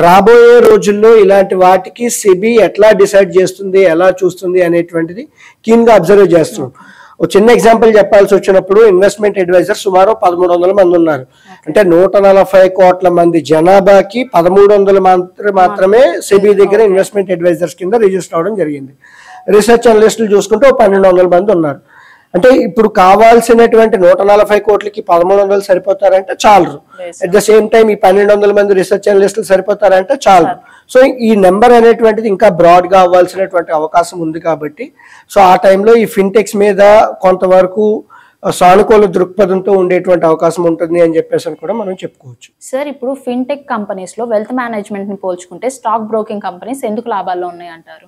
రాబోయే రోజుల్లో ఇలాంటి వాటికి సెబీ ఎట్లా డిసైడ్ చేస్తుంది, ఎలా చూస్తుంది అనేటువంటిది కీన్ గా అబ్జర్వ్ చేస్తున్నాం. ఒక చిన్న ఎగ్జాంపుల్ చెప్పాల్సి వచ్చినప్పుడు ఇన్వెస్ట్మెంట్ అడ్వైజర్ సుమారు 1300 మంది ఉన్నారు. అంటే 140 కోట్ల మంది జనాభాకి 1300 మాత్రమే సెబీ దగ్గర ఇన్వెస్ట్మెంట్ అడ్వైజర్స్ కింద రిజిస్టర్ అవడం జరిగింది. రీసెర్చ్ అనలిస్టులు చూసుకుంటే 1200 మంది ఉన్నారు. అంటే ఇప్పుడు కావాల్సినటువంటి 140 కోట్లకి 1300 సరిపోతారంటే చాలరు. అట్ ద సేమ్ టైం ఈ 1200 మంది రీసెర్చ్ అనలిస్టులు సరిపోతారంటే చాలరు. సో ఈ నెంబర్ అనేటువంటిది ఇంకా బ్రాడ్ గా అవ్వాల్సినటువంటి అవకాశం ఉంది కాబట్టి సో ఆ టైంలో ఈ ఫిన్టెక్స్ మీద కొంతవరకు సానుకూల దృక్పథంతో ఉండేటువంటి అవకాశం ఉంటుంది అని చెప్పేసి కూడా మనం చెప్పుకోవచ్చు. సార్ ఇప్పుడు ఫిన్టెక్ కంపెనీస్ లో వెల్త్ మేనేజ్మెంట్ ని పోల్చుకుంటే స్టాక్ బ్రోకింగ్ కంపెనీస్ ఎందుకు లాభాల్లో ఉన్నాయి అంటారు?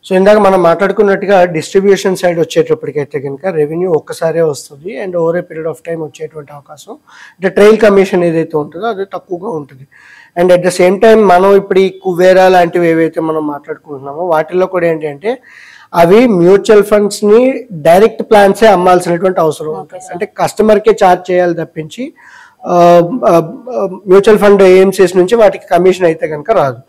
సో ఇందాక మనం మాట్లాడుకున్నట్టుగా డిస్ట్రిబ్యూషన్ సైడ్ వచ్చేటప్పటికైతే కనుక రెవెన్యూ ఒక్కసారే వస్తుంది and over a period of time వచ్చేటువంటి అవకాశం అంటే ట్రైల్ కమిషన్ ఏదైతే ఉంటుందో అది తక్కువగా ఉంటుంది. And at the same time మనం ఇప్పుడు ఈ కువేరా లాంటివి ఏవైతే మనం మాట్లాడుకుంటున్నామో వాటిల్లో కూడా ఏంటంటే అవి మ్యూచువల్ ఫండ్స్ని డైరెక్ట్ ప్లాన్సే అమ్మాల్సినటువంటి అవసరం ఉంటుంది. అంటే కస్టమర్కే ఛార్జ్ చేయాలి తప్పించి మ్యూచువల్ ఫండ్ ఏఎంసీస్ నుంచి వాటికి కమిషన్ అయితే కనుక రాదు.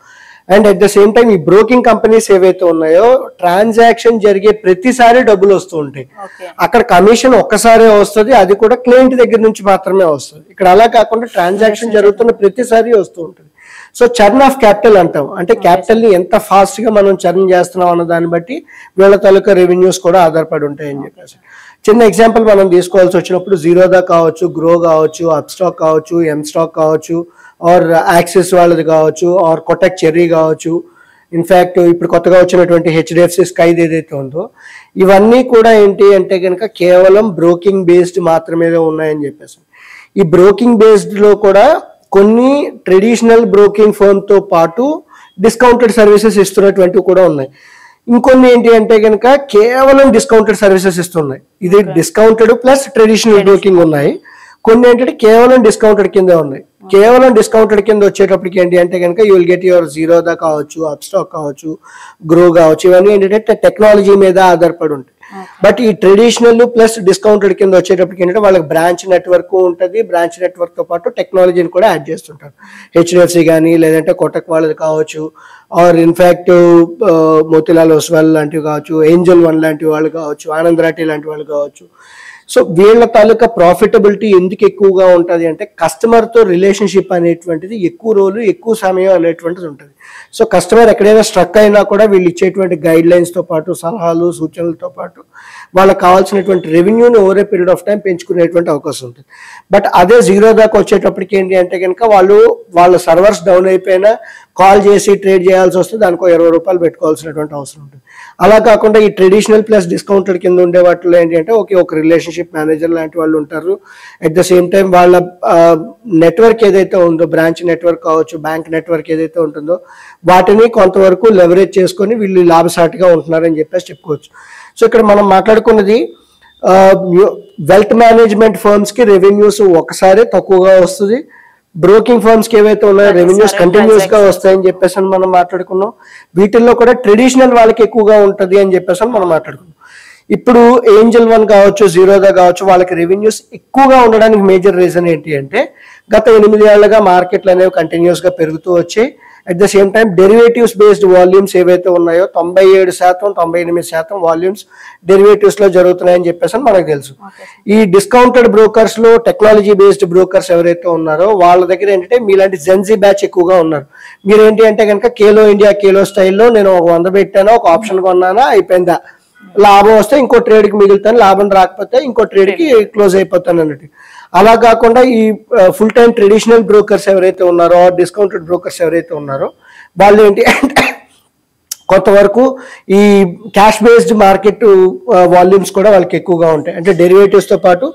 And at the same time ఈ బ్రోకింగ్ కంపెనీస్ ఏవైతే ఉన్నాయో ట్రాన్సాక్షన్ జరిగే ప్రతిసారి డబ్బులు వస్తూ ఉంటాయి. అక్కడ కమిషన్ ఒక్కసారే వస్తుంది, అది కూడా క్లయింట్ దగ్గర నుంచి మాత్రమే వస్తుంది. ఇక్కడ అలా కాకుండా ట్రాన్సాక్షన్ జరుగుతున్న ప్రతిసారి వస్తూ ఉంటుంది. సో చర్న్ ఆఫ్ క్యాపిటల్ అంటాం, అంటే క్యాపిటల్ ని ఎంత ఫాస్ట్ గా మనం చర్న్ చేస్తున్నాం అన్న దాన్ని బట్టి వీళ్ళ తాలూకా రెవెన్యూస్ కూడా ఆధారపడి ఉంటాయని చెప్పేసి. చిన్న ఎగ్జాంపుల్ మనం తీసుకోవాల్సి వచ్చినప్పుడు జీరోదా కావచ్చు, గ్రో కావచ్చు, అప్ స్టాక్ కావచ్చు, ఎం స్టాక్ కావచ్చు, ఆర్ యాక్సిస్ వాళ్ళది కావచ్చు, ఆర్ కొటక్ చెర్రీ కావచ్చు, ఇన్ఫ్యాక్ట్ ఇప్పుడు కొత్తగా వచ్చినటువంటి హెచ్డిఎఫ్సి స్కైది ఏదైతే ఉందో ఇవన్నీ కూడా ఏంటి అంటే కనుక కేవలం బ్రోకింగ్ బేస్డ్ మాత్రమే ఉన్నాయని చెప్పేసి. ఈ బ్రోకింగ్ బేస్డ్ లో కూడా కొన్ని ట్రెడిషనల్ బ్రోకింగ్ ఫర్మ్ తో పాటు డిస్కౌంటెడ్ సర్వీసెస్ ఇస్తున్నటువంటివి కూడా ఉన్నాయి. ఇంకొన్ని ఏంటి అంటే కనుక కేవలం డిస్కౌంటెడ్ సర్వీసెస్ ఇస్తున్నాయి. ఇది డిస్కౌంటెడ్ ప్లస్ ట్రెడిషనల్ బ్రోకింగ్ ఉన్నాయి. కొన్ని ఏంటంటే కేవలం డిస్కౌంటెడ్ కింద ఉన్నాయి. కేవలం డిస్కౌంటెడ్ కింద వచ్చేటప్పటికి ఏంటి అంటే కనుక you will get your Zerodha కావచ్చు, అప్ స్టాక్ కావచ్చు, గ్రో కావచ్చు, ఇవన్నీ ఏంటంటే టెక్నాలజీ మీద ఆధారపడి ఉంటాయి. బట్ ఈ ట్రెడిషనల్ ప్లస్ డిస్కౌంటెడ్ కింద వచ్చేటప్పటికి ఏంటంటే వాళ్ళకి బ్రాంచ్ నెట్వర్క్ ఉంటుంది. బ్రాంచ్ నెట్వర్క్ తో పాటు టెక్నాలజీని కూడా యాడ్ చేస్తుంటారు. హెచ్డిఎఫ్సి కానీ లేదంటే కోటక్ వాళ్ళది కావచ్చు, ఆర్ ఇన్ఫ్యాక్ట్ మోతిలాల్ ఒస్వాల్ లాంటివి కావచ్చు, ఏంజల్ వన్ లాంటి వాళ్ళు కావచ్చు, ఆనంద్ రాఠీ లాంటి వాళ్ళు కావచ్చు. సో వీళ్ళ తాలూకా ప్రాఫిటబిలిటీ ఎందుకు ఎక్కువగా ఉంటుంది అంటే కస్టమర్తో రిలేషన్షిప్ అనేటువంటిది ఎక్కువ రోజులు ఎక్కువ సమయం అనేటువంటిది ఉంటుంది. సో కస్టమర్ ఎక్కడైనా స్ట్రక్ అయినా కూడా వీళ్ళు ఇచ్చేటువంటి గైడ్ లైన్స్తో పాటు సలహాలు సూచనలతో పాటు వాళ్ళకి కావాల్సినటువంటి రెవెన్యూని over a period of time పెంచుకునేటువంటి అవకాశం ఉంటుంది. బట్ అదే జీరో దాకా వచ్చేటప్పటికి ఏంటి అంటే కనుక వాళ్ళ సర్వర్స్ డౌన్ అయిపోయినా కాల్ చేసి ట్రేడ్ చేయాల్సి వస్తే దానికో 20 రూపాయలు పెట్టుకోవాల్సినటువంటి అవసరం ఉంటుంది. అలా కాకుండా ఈ ట్రెడిషనల్ ప్లస్ డిస్కౌంటెడ్ కింద ఉండే వాటిలో ఏంటి అంటే ఒక రిలేషన్షిప్ మేనేజర్ లాంటి వాళ్ళు ఉంటారు. అట్ ద సేమ్ టైం వాళ్ళ నెట్వర్క్ ఏదైతే ఉందో బ్రాంచ్ నెట్వర్క్ కావచ్చు, బ్యాంక్ నెట్వర్క్ ఏదైతే ఉంటుందో వాటిని కొంతవరకు లెవరేజ్ చేసుకొని వీళ్ళు లాభసాటిగా ఉంటున్నారని చెప్పేసి చెప్పుకోవచ్చు. సో ఇక్కడ మనం మాట్లాడుకున్నది వెల్త్ మేనేజ్మెంట్ ఫర్మ్స్ కి రెవెన్యూస్ ఒకసారి తక్కువగా వస్తుంది. బ్రోకింగ్ ఫర్మ్స్ కి ఏవైతే ఉన్నాయో రెవెన్యూస్ కంటిన్యూస్ గా వస్తాయని చెప్పేసి మనం మాట్లాడుకున్నాం. వీటిల్లో కూడా ట్రెడిషనల్ వాళ్ళకి ఎక్కువగా ఉంటుంది అని చెప్పేసి మనం మాట్లాడుకున్నాం. ఇప్పుడు ఏంజల్ వన్ కావచ్చు, జీరోదా కావచ్చు, వాళ్ళకి రెవెన్యూస్ ఎక్కువగా ఉండడానికి మేజర్ రీజన్ ఏంటి అంటే గత 8 ఏళ్లుగా మార్కెట్లు అనేవి కంటిన్యూస్ గా పెరుగుతూ వచ్చాయి. At the same time derivatives based volumes ఏవైతే ఉన్నాయో 97%, 98% వాల్యూమ్స్ డెరివేటివ్స్ లో జరుగుతున్నాయని చెప్పేసి మనకు తెలుసు. ఈ డిస్కౌంటెడ్ బ్రోకర్స్ లో టెక్నాలజీ బేస్డ్ బ్రోకర్స్ ఎవరైతే ఉన్నారో వాళ్ళ దగ్గర ఏంటంటే మీలాంటి జెన్జీ బ్యాచ్ ఎక్కువగా ఉన్నారు. మీరు ఏంటి అంటే కనుక కేలో ఇండియా కేలో స్టైల్లో నేను 100 పెట్టాను, ఒక ఆప్షన్ కొన్నానా, అయిపోయిందా, లాభం వస్తే ఇంకో ట్రేడ్ కి మిగులుతాను, లాభం రాకపోతే ఇంకో ట్రేడ్ కి క్లోజ్ అయిపోతాను అన్నట్టు. అలా కాకుండా ఈ ఫుల్ టైం ట్రెడిషనల్ బ్రోకర్స్ ఎవరైతే ఉన్నారో, డిస్కౌంటెడ్ బ్రోకర్స్ ఎవరైతే ఉన్నారో వాళ్ళు ఏంటి అంటే కొంతవరకు ఈ క్యాష్ బేస్డ్ మార్కెట్ వాల్యూమ్స్ కూడా వాళ్ళకి ఎక్కువగా ఉంటాయి. అంటే డెరివేటివ్స్ తో పాటు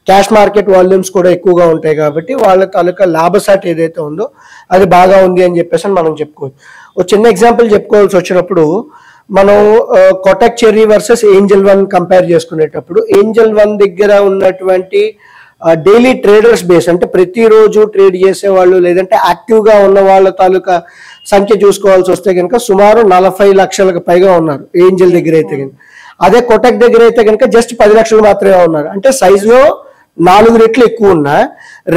క్యాష్ మార్కెట్ వాల్యూమ్స్ కూడా ఎక్కువగా ఉంటాయి కాబట్టి వాళ్ళ తాలూకా లాభసాటి ఏదైతే ఉందో అది బాగా ఉంది అని చెప్పేసి మనం చెప్పుకోవచ్చు. ఒక చిన్న ఎగ్జాంపుల్ చెప్పుకోవాల్సి వచ్చినప్పుడు మనం Kotak cherry versus Angel one compare చేసుకునేటప్పుడు ఏంజల్ వన్ దగ్గర ఉన్నటువంటి డైలీ ట్రేడర్స్ బేస్ అంటే ప్రతిరోజు ట్రేడ్ చేసేవాళ్ళు లేదంటే యాక్టివ్గా ఉన్న వాళ్ళ తాలూకా సంఖ్య చూసుకోవాల్సి వస్తే కనుక సుమారు 40 లక్షలకు పైగా ఉన్నారు ఏంజల్ దగ్గర అయితే కనుక. అదే కోటక్ దగ్గర అయితే కనుక జస్ట్ 10 లక్షలు మాత్రమే ఉన్నారు. అంటే సైజులో 4 రెట్లు ఎక్కువ ఉన్న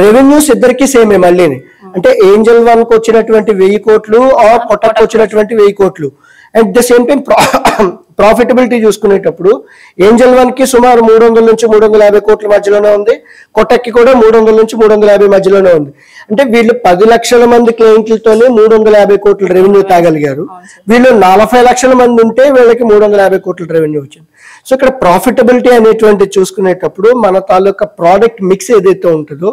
రెవెన్యూస్ ఇద్దరికి సేమే మళ్ళీని. అంటే ఏంజల్ వన్ కు వచ్చినటువంటి 1000 కోట్లు ఆర్ కోటక్ వచ్చినటువంటి 1000 కోట్లు. At the same time profitability చూసుకునేటప్పుడు ఏంజల్ వన్ కి సుమారు 300 నుంచి 350 కోట్ల మధ్యలోనే ఉంది, కోటక్ కి కూడా 300 నుంచి 350 మధ్యలోనే ఉంది. అంటే వీళ్ళు 10 లక్షల మంది క్లయింట్లతోనే 350 కోట్ల రెవెన్యూ తాగలిగారు. వీళ్ళు 40 లక్షల మంది ఉంటే వీళ్ళకి 350 కోట్ల రెవెన్యూ వచ్చింది. సో ఇక్కడ ప్రాఫిటబిలిటీ అనేటువంటి చూసుకునేటప్పుడు మన తాలూకా ప్రోడక్ట్ మిక్స్ ఏదైతే ఉంటుందో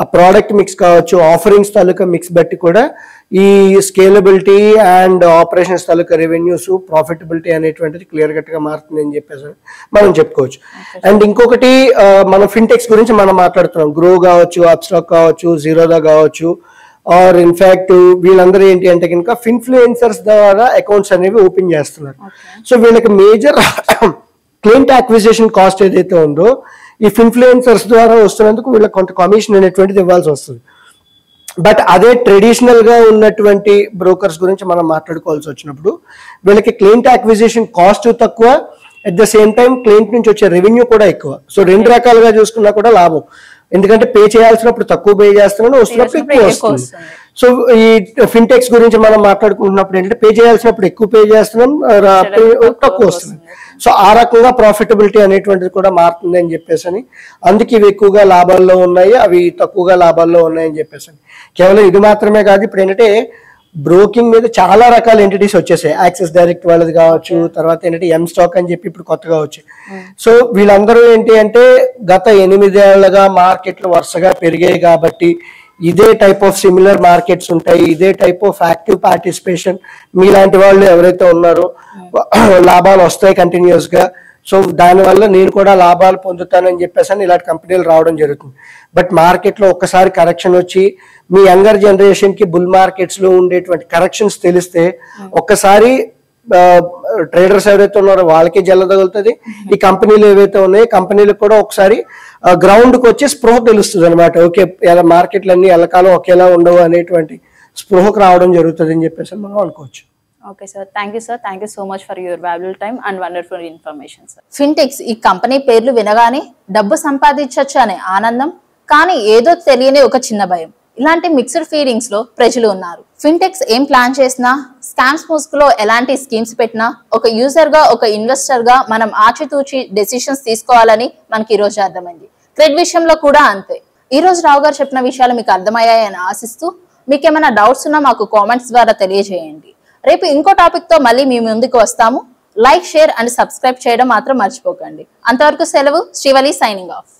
ఆ ప్రోడక్ట్ మిక్స్ కావచ్చు, ఆఫరింగ్స్ తాలూకా మిక్స్ బట్టి కూడా ఈ scalability and operations taluka revenues profitability అనేటువంటిది క్లియర్ కట్ గా మారుతుంది అని చెప్పేసి మనం చెప్పుకోవచ్చు. అండ్ ఇంకొకటి మనం ఫిన్టెక్స్ గురించి మనం మాట్లాడుతున్నాం. గ్రో కావచ్చు, అప్స్టాక్ కావచ్చు, జీరోదా కావచ్చు, ఆర్ ఇన్ఫాక్ట్ వీళ్ళందరూ ఏంటి అంటే కనుక ఫిన్ఫ్లుయెన్సర్స్ ద్వారా అకౌంట్స్ అనేవి ఓపెన్ చేస్తున్నారు. సో వీళ్ళకి మేజర్ క్లయింట్ అక్విజిషన్ కాస్ట్ ఏదైతే ఉందో ఈ ఫిన్ఫ్లుయెన్సర్స్ ద్వారా వస్తున్నందుకు వీళ్ళకి కొంత కమిషన్ అనేటువంటిది ఇవ్వాల్సి వస్తుంది. బట్ అదే ట్రెడిషనల్ గా ఉన్నటువంటి బ్రోకర్స్ గురించి మనం మాట్లాడుకోవాల్సి వచ్చినప్పుడు వీళ్ళకి క్లయింట్ అక్విజిషన్ కాస్ట్ తక్కువ, at the same time client నుంచి వచ్చే రెవెన్యూ కూడా ఎక్కువ. సో 2 రకాలుగా చూసుకున్నా కూడా లాభం. ఎందుకంటే పే చేయాల్సినప్పుడు తక్కువ పే చేస్తున్నాను, వస్తున్నప్పుడు ఎక్కువ వస్తుంది. సో ఈ ఫిన్టెక్స్ గురించి మనం మాట్లాడుకుంటున్నప్పుడు ఏంటంటే పే చేయాల్సినప్పుడు ఎక్కువ పే చేస్తున్నాం, తక్కువ వస్తుంది. సో ఆ రకంగా ప్రాఫిటబిలిటీ అనేటువంటిది కూడా మారుతుంది అని చెప్పేసి అని, అందుకే ఇవి ఎక్కువగా లాభాల్లో ఉన్నాయి, అవి తక్కువగా లాభాల్లో ఉన్నాయని చెప్పేసి అని. కేవలం ఇది మాత్రమే కాదు, ఇప్పుడు ఏంటంటే బ్రోకింగ్ మీద చాలా రకాల ఎంటిటీస్ వచ్చేసాయి. యాక్సిస్ డైరెక్ట్ వాళ్ళది కావచ్చు, తర్వాత ఏంటంటే ఎం స్టాక్ అని చెప్పి ఇప్పుడు కొత్తగా వచ్చాయి. సో వీళ్ళందరూ ఏంటి అంటే గత 8 ఏళ్లుగా మార్కెట్లు వరుసగా పెరిగాయి కాబట్టి ఇదే టైప్ ఆఫ్ సిమిలర్ మార్కెట్స్ ఉంటాయి, ఇదే టైప్ ఆఫ్ యాక్టివ్ పార్టిసిపేషన్ మీలాంటి వాళ్ళు ఎవరైతే ఉన్నారో లాభాలు వస్తాయి కంటిన్యూస్ గా. సో దానివల్ల నేను కూడా లాభాలు పొందుతానని చెప్పేసి ఇలాంటి కంపెనీలు రావడం జరుగుతుంది. బట్ మార్కెట్లో ఒక్కసారి కరెక్షన్ వచ్చి మీ యంగర్ జనరేషన్ కి బుల్ మార్కెట్స్ లో ఉండేటువంటి కరెక్షన్స్ తెలిస్తే ఒక్కసారి ట్రేడర్స్ ఎవరైతే ఉన్నారో వాళ్ళకి జల్ల తగులుతుంది. ఈ కంపెనీలు ఏవైతే ఉన్నాయో కంపెనీలకు కూడా ఒకసారి గ్రౌండ్ కి వచ్చి స్పృహ తెలుస్తుంది అనమాట. ఓకే, ఇలా మార్కెట్లు అన్ని ఎల్లకాలం ఒకేలా ఉండవు అనేటువంటి స్పృహకు రావడం జరుగుతుంది అని చెప్పేసి మనం అనుకోవచ్చు. Okay sir, thank you sir, thank you so much for your valuable time and wonderful information sir. Fintechs ఈ కంపెనీ పేర్లు వినగానే డబ్బు సంపాదించవచ్చు అనే ఆనందం, కానీ ఏదో తెలియని ఒక చిన్న భయం, ఇలాంటి మిక్స్డ్ ఫీలింగ్స్ లో ప్రజలు ఉన్నారు. ఫిన్టెక్స్ ఏం ప్లాన్ చేసినా, స్కామ్స్ ముసుగులో ఎలాంటి స్కీమ్స్ పెట్టినా ఒక యూజర్ గా, ఒక ఇన్వెస్టర్ గా మనం ఆచితూచి డెసిషన్స్ తీసుకోవాలని మనకి ఈ రోజు అర్థమైంది. క్రెడ్ విషయంలో కూడా అంతే. ఈ రోజు రావు గారు చెప్పిన విషయాలు మీకు అర్థమయ్యాయని ఆశిస్తూ, మీకు ఏమైనా డౌట్స్ ఉన్నా మాకు కామెంట్స్ ద్వారా తెలియజేయండి. రేపు ఇంకో టాపిక్ తో మళ్ళీ మీ ముందుకు వస్తాము. లైక్, షేర్ అండ్ సబ్స్క్రైబ్ చేయడం మాత్రం మర్చిపోకండి. అంతవరకు సెలవు. Srivalli signing off.